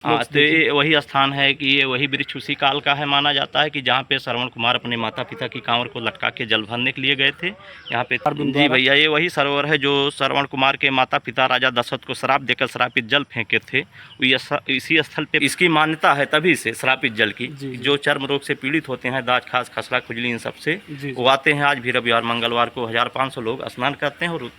हाँ, तो ये वही स्थान है कि ये वही वृक्ष उसी काल का है, माना जाता है कि जहाँ पे श्रवण कुमार अपने माता पिता की कांवर को लटका के जल भरने के लिए गए थे। यहाँ पे जी भैया, ये वही सरोवर है जो श्रवण कुमार के माता पिता राजा दशरथ को श्राप देकर श्रापित जल फेंके थे। इसी स्थल पे इसकी मान्यता है तभी से श्रापित जल की। जो चर्म रोग से पीड़ित होते हैं, दाज खास खसरा खुजली इन सब से, वो आते हैं। आज भी रविवार मंगलवार को 1500 लोग स्नान करते हैं। और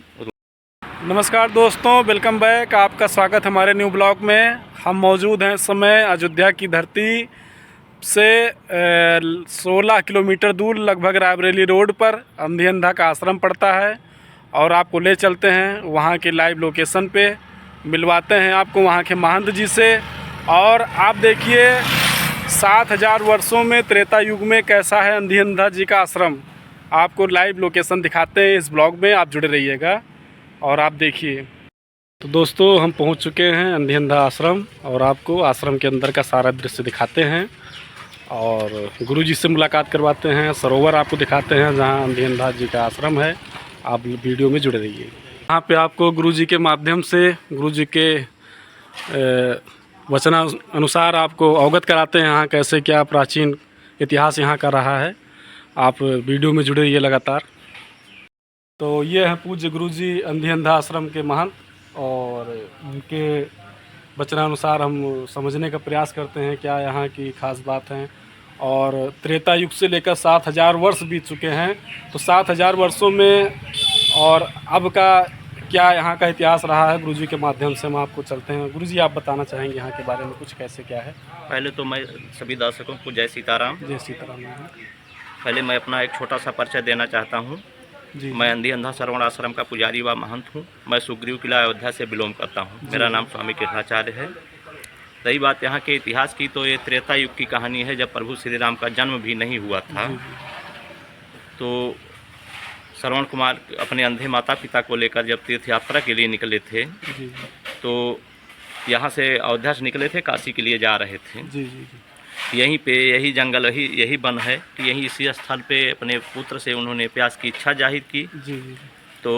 नमस्कार दोस्तों, वेलकम बैक। आपका स्वागत हमारे न्यू ब्लॉग में। हम मौजूद हैं इस समय अयोध्या की धरती से 16 किलोमीटर दूर लगभग रायबरेली रोड पर अंधी अंधा का आश्रम पड़ता है। और आपको ले चलते हैं वहाँ के लाइव लोकेशन पे, मिलवाते हैं आपको वहाँ के महंत जी से। और आप देखिए 7000 वर्षों में त्रेता युग में कैसा है अंधी अंधा जी का आश्रम। आपको लाइव लोकेशन दिखाते हैं इस ब्लॉग में, आप जुड़े रहिएगा और आप देखिए। तो दोस्तों, हम पहुंच चुके हैं अंधी अंधा आश्रम और आपको आश्रम के अंदर का सारा दृश्य दिखाते हैं और गुरुजी से मुलाकात करवाते हैं। सरोवर आपको दिखाते हैं जहां अंधी अंधा जी का आश्रम है। आप वीडियो में जुड़े रहिए। यहाँ पे आपको गुरुजी के माध्यम से, गुरुजी के वचना अनुसार आपको अवगत कराते हैं यहाँ कैसे क्या प्राचीन इतिहास यहाँ का रहा है। आप वीडियो में जुड़े रहिए लगातार। तो ये हैं पूज्य गुरुजी अंधी अंधा आश्रम के महंत, और उनके वचनानुसार हम समझने का प्रयास करते हैं क्या यहाँ की खास बात है। और त्रेता युग से लेकर 7000 वर्ष बीत चुके हैं। तो 7000 वर्षों में और अब का क्या यहाँ का इतिहास रहा है, गुरुजी के माध्यम से हम आपको चलते हैं। गुरुजी, आप बताना चाहेंगे यहाँ के बारे में कुछ, कैसे क्या है? पहले तो मैं सभी दर्शकों को जय सीताराम। जय सीताराम। पहले मैं अपना एक छोटा सा परिचय देना चाहता हूँ। मैं अंधी अंधा श्रवण आश्रम का पुजारी व महंत हूँ। मैं सुग्रीव किला अयोध्या से बिलोंग करता हूँ। मेरा नाम स्वामी कृष्णाचार्य है। रही बात यहाँ के इतिहास की, तो ये त्रेता युग की कहानी है, जब प्रभु श्री राम का जन्म भी नहीं हुआ था। तो श्रवण कुमार अपने अंधे माता पिता को लेकर जब तीर्थ यात्रा के लिए निकले थे, तो यहाँ से अयोध्या से निकले थे, काशी के लिए जा रहे थे। यहीं पे यही जंगल, यही वन है कि यहीं इसी स्थल पे अपने पुत्र से उन्होंने प्यास की इच्छा जाहिर की। तो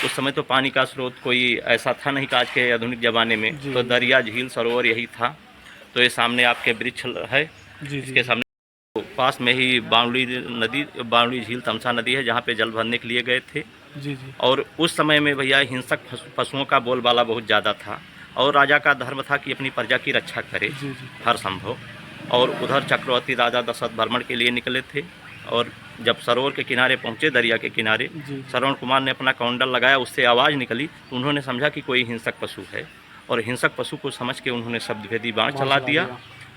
उस समय तो पानी का स्रोत कोई ऐसा था नहीं कि आज के आधुनिक ज़माने में। तो दरिया, झील, सरोवर यही था। तो ये सामने आपके वृक्ष है, इसके सामने तो पास में ही बावली नदी, बावली झील, तमसा नदी है, जहाँ पे जल भरने के लिए गए थे। और उस समय में भैया हिंसक पशुओं का बोलबाला बहुत ज़्यादा था, और राजा का धर्म था कि अपनी प्रजा की रक्षा करे हर संभव। और उधर चक्रवर्ती राजा दशरथ भ्रमण के लिए निकले थे। और जब सरोवर के किनारे पहुंचे, दरिया के किनारे, श्रवण कुमार ने अपना कमंडल लगाया, उससे आवाज़ निकली। तो उन्होंने समझा कि कोई हिंसक पशु है, और हिंसक पशु को समझ के उन्होंने शब्दभेदी बाण चला दिया,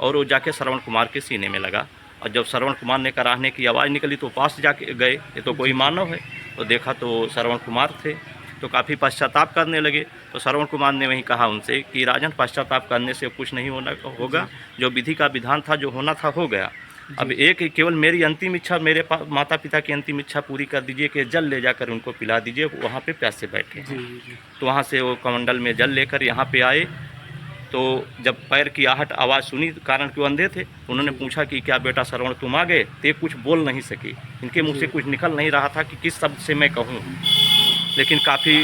और वो जाके श्रवण कुमार के सीने में लगा। और जब श्रवण कुमार ने कराहने की आवाज़ निकली तो पास जाके गए, ये तो कोई मानव है। तो देखा तो श्रवण कुमार थे, तो काफ़ी पश्चाताप करने लगे। तो श्रवण कुमार ने वही कहा उनसे कि राजन, पश्चाताप करने से कुछ नहीं होगा। जो विधि का विधान था, जो होना था हो गया। अब एक केवल मेरी अंतिम इच्छा, मेरे माता पिता की अंतिम इच्छा पूरी कर दीजिए कि जल ले जाकर उनको पिला दीजिए, वहाँ पे प्यासे बैठे। तो वहाँ से वो कमंडल में जल लेकर यहाँ पे आए। तो जब पैर की आहट आवाज़ सुनी, कारण कि वो अंधे थे, उन्होंने पूछा कि क्या बेटा श्रवण तुम आ गए? तो ये कुछ बोल नहीं सके, इनके मुँह से कुछ निकल नहीं रहा था कि किस शब्द से मैं कहूँ। लेकिन काफ़ी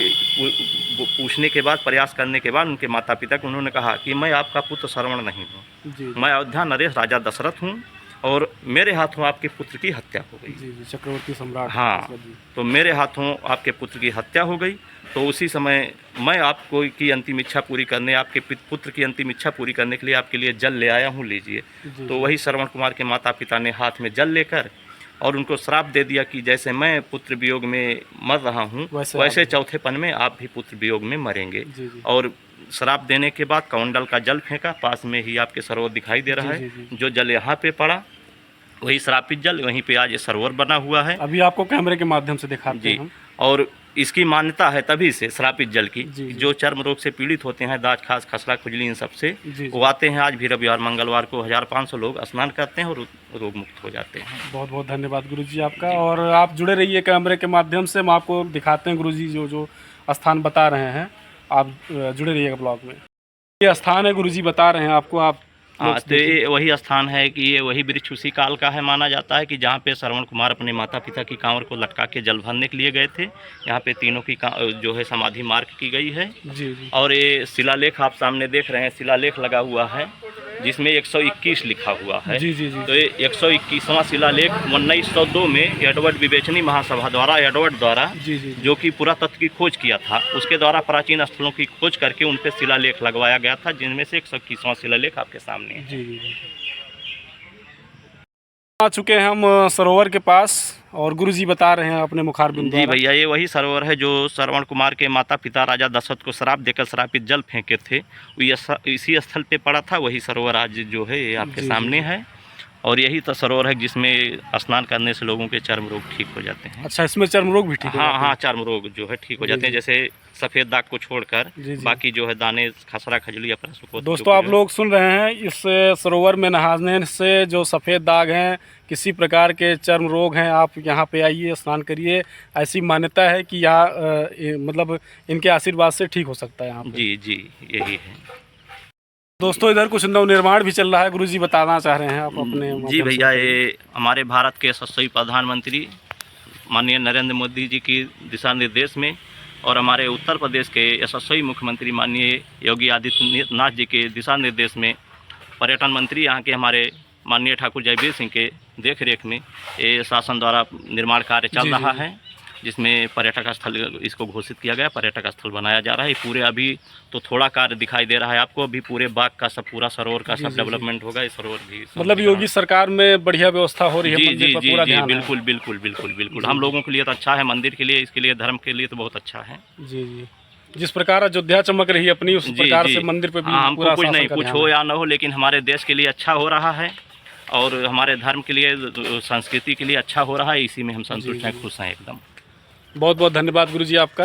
पूछने के बाद, प्रयास करने के बाद उनके माता पिता को उन्होंने कहा कि मैं आपका पुत्र श्रवण नहीं हूँ, मैं अयोध्या नरेश राजा दशरथ हूँ, और मेरे हाथों आपके पुत्र की हत्या हो गई। चक्रवर्ती सम्राट। हाँ, तो मेरे हाथों आपके पुत्र की हत्या हो गई। तो उसी समय मैं आपको की अंतिम इच्छा पूरी करने, आपके पुत्र की अंतिम इच्छा पूरी करने के लिए आपके लिए जल ले आया हूँ, लीजिए। तो वही श्रवण कुमार के माता पिता ने हाथ में जल लेकर और उनको श्राप दे दिया कि जैसे मैं पुत्र वियोग में मर रहा हूँ, वैसे चौथेपन में आप भी पुत्र वियोग में मरेंगे। और श्राप देने के बाद कमंडल का जल फेंका। पास में ही आपके सरोवर दिखाई दे रहा है। जो जल यहाँ पे पड़ा, वही श्रापित जल, वहीं पे आज ये सरोवर बना हुआ है। अभी आपको कैमरे के माध्यम से दिखाते हैं। और इसकी मान्यता है तभी से श्रापित जल की। जो चर्म रोग से पीड़ित होते हैं, दाज खास खसरा खुजली इन सब से, वो आते हैं। आज भी रविवार मंगलवार को 1500 लोग स्नान करते हैं और रोग मुक्त हो जाते हैं। बहुत बहुत धन्यवाद गुरुजी आपका। और आप जुड़े रहिए कैमरे के माध्यम से, हम आपको दिखाते हैं गुरुजी जो स्थान बता रहे हैं। आप जुड़े रहिएगा ब्लॉग में। ये स्थान है गुरुजी बता रहे हैं आपको। आप हाँ, तो ये वही स्थान है कि ये वही वृक्ष उसी काल का है, माना जाता है कि जहाँ पे श्रवण कुमार अपने माता पिता की कांवर को लटका के जल भरने के लिए गए थे। यहाँ पे तीनों की जो है समाधि मार्क की गई है। और ये शिलालेख आप सामने देख रहे हैं, शिलालेख लगा हुआ है। जिसमें 121 लिखा हुआ है। जी जी जी। तो ये 121वां शिलालेख 1902 में एडवर्ड विवेचनी महासभा द्वारा, एडवर्ड द्वारा, जी जी जी। जो कि पुरातत्व की खोज किया था, उसके द्वारा प्राचीन स्थलों की खोज करके उन पे शिलालेख लगवाया गया था, जिनमें से 121वां शिलालेख आपके सामने है। जी जी जी। आ चुके हैं हम सरोवर के पास और गुरुजी बता रहे हैं अपने मुखारबिंद जी द्वारा। भैया, ये वही सरोवर है जो श्रवण कुमार के माता पिता राजा दशरथ को श्राप देकर श्रापित जल फेंके थे, इसी स्थल पे पड़ा था। वही सरोवर आज जो है ये आपके जी, सामने जी। है, और यही तो सरोवर है जिसमें स्नान करने से लोगों के चर्म रोग ठीक हो जाते हैं। अच्छा, इसमें चर्म रोग भी ठीक हो हाँ जाते हैं? हाँ, चर्म रोग जो है ठीक हो जी, जाते हैं, जी। जैसे सफ़ेद दाग को छोड़कर जी, जी। बाकी जो है दाने, खसरा, खजली, अपना दोस्तों, आप लोग सुन रहे हैं, इस सरोवर में नहाने से जो सफ़ेद दाग हैं, किसी प्रकार के चर्म रोग हैं, आप यहाँ पे आइए, स्नान करिए। ऐसी मान्यता है कि यहाँ मतलब इनके आशीर्वाद से ठीक हो सकता है यहाँ पे। जी जी, यही है। दोस्तों, इधर कुछ नवनिर्माण भी चल रहा है, गुरुजी बताना चाह रहे हैं आप अपने जी माध्यम से भैया, बताइए। ये हमारे भारत के यशस्वी प्रधानमंत्री माननीय नरेंद्र मोदी जी की दिशा निर्देश में और हमारे उत्तर प्रदेश के यशस्वी मुख्यमंत्री माननीय योगी आदित्यनाथ जी के दिशा निर्देश में पर्यटन मंत्री यहाँ के हमारे माननीय ठाकुर जयवीर सिंह के देख रेख में ये शासन द्वारा निर्माण कार्य चल जी, रहा जी। है, जिसमें पर्यटक स्थल इसको घोषित किया गया, पर्यटक स्थल बनाया जा रहा है। पूरे अभी तो थोड़ा कार्य दिखाई दे रहा है आपको, अभी पूरे बाग का सब, पूरा सरोवर का जी, सब जी, जी। डेवलपमेंट होगा। इस सरोवर भी मतलब योगी सरकार में बढ़िया व्यवस्था हो रही है, जी मंदिर जी पर जी पूरा जी, ध्यान है। बिल्कुल बिल्कुल बिल्कुल बिल्कुल। जी, हम जी। लोगों के लिए तो अच्छा है, मंदिर के लिए, इसके लिए, धर्म के लिए तो बहुत अच्छा है। जी जी। जिस प्रकार अयोध्या चमक रही है अपनी, उस जी प्रकार जी से मंदिर पे भी हाँ, हमको पूरा कुछ शासन नहीं, का कुछ ध्यान हो है। या ना हो, लेकिन हमारे देश के लिए अच्छा हो रहा है और हमारे धर्म के लिए, संस्कृति के लिए अच्छा हो रहा है। इसी में हम संतुष्ट हैं, जी। खुश हैं एकदम। बहुत बहुत धन्यवाद गुरुजी आपका।